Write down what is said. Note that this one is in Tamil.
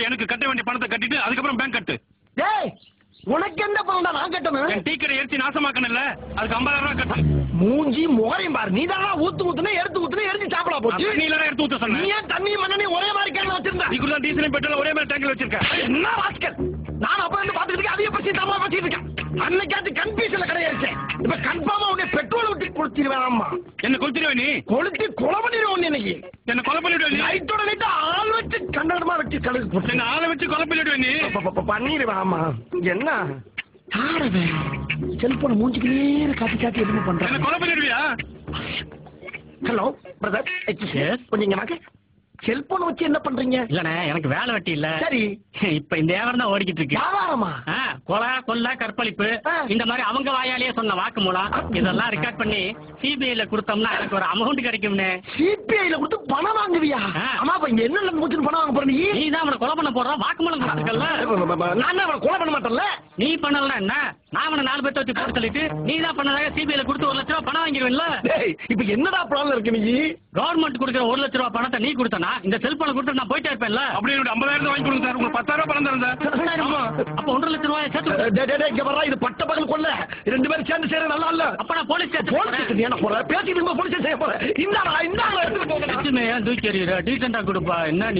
எனக்கு கட்ட வேண்டிய பணத்தை கட்டிட்டு அதுக்கப்புறம் பேங்க் கட்டு. டேய் உனக்கு என்ன பணம்டா நான் கட்டணும்? என் டீ கடை எரிச்சு நாசமாக்கணும்ல, அதுக்கு 50,000 ரூபாய் கட்டு. மூஞ்சி முகரையும் பாரு, நீதானா ஊத்துனா எடுத்து சாப்பிடா போச்சு. நீ இல்ல எடுத்து ஊத்த சொன்ன. நீ ஏன் தண்ணி மண்ணெண்ணெய் ஒரே மாதிரி கேன்ல வச்சிருந்த? நீ கூட டீசல் பெட்ரோல் ஒரே மாதிரி டேங்க்ல வச்சிருக்க. என்ன வாஸ்கல், நான் அப்ப இருந்து பாத்துக்கிட்டு இருக்கேன், அதிக பத்தி தவறா வச்சிட்டு இருக்கேன். அன்னைக்காச்சு கன்ஃபியூஷன்ல கிடையாது. இப்ப கன்ஃபார்மா உன்னை பெட்ரோல் ஊத்தி கொளுத்திடுவேன். ஆமா என்ன கொளுத்திடுவே? நீ கொளுத்தி கொலை பண்ணிடுவோம். இன்னைக்கு என்ன கொலை பண்ணிடுவே? நைட்டோட நைட்டு ஆள் வச்சு கண்டமா வச்சு கழுகு என்ன ஆளை வச்சு கொலை பண்ணிடுவே? நீ பண்ணிடுவேன். ஆமா என்ன செல்போன் மூஞ்சிக்கு நேர காட்டி எதுவும் பண்றேன். கொலை பண்ணிடுவியா? ஹலோ பிரதர், கொஞ்சம் இங்க வாங்க. செல்போன் வச்சு என்ன பண்றீங்க? இல்லண்ணே, எனக்கு வேலை வெட்டி இல்ல. சரி, இப்ப இந்த வியாபாரம் தான் ஓடிக்கிட்டு இருக்கு. வியாபாரமா? கொலை கொள்ள கற்பழிப்பு இந்த மாதிரி அவங்க வாயாலேயே சொன்ன வாக்குமூலம் இதெல்லாம் ரெக்கார்ட் பண்ணி சிபிஐல கொடுத்தோம்னா எனக்கு ஒரு அமௌண்ட் கிடைக்கும்னே. சிபிஐல கொடுத்து பணம் வாங்குவியா? ஆமா, இப்ப இங்க என்ன மூச்சு பணம் வாங்க போற? நீ தான் அவனை கொலை பண்ண போற, வாக்குமூலம் கொடுத்துருக்கல. நான் அவனை கொலை பண்ண மாட்டேன்ல. நீ பண்ணல என்ன? நான் அவனை 4 பேர்த்த வச்சு போட்டு சொல்லிட்டு நீ தான் பண்ணதாக சிபிஐல கொடுத்து 1 லட்ச ரூபாய் பணம் வாங்கிடுவேன்ல. இப்ப என்னடா பிளான்ல இருக்கு? நீ கவர்மெண்ட் கொடுக்குற 1 லட்ச ரூபாய் பணத்தை நீ கொடுத்தனா இந்த செல்போனை கொடுத்து நான் போயிட்டே இருப்பேன்ல. அப்படி 50,000 வாங்கி கொடுங்க சார். உங்களுக்கு 10,000 பணம் தரேன் சார். அப்ப 1.5 லட்ச ரூபாய் சேர்த்து இங்க வர்றா. இது பட்ட பகல் கொள்ள 2 பேரும் சேர்ந்து சேர நல்லா இல்ல. அப்ப நான் போலீஸ் ஸ்டேஷன் என்ன போற? பேசிட்டு போலீஸ் ஸ்டேஷன் போற. இந்தாடா எடுத்துட்டு போங்க. தூக்கி எறிகிற டீசெண்டா கொடுப்பா. என்ன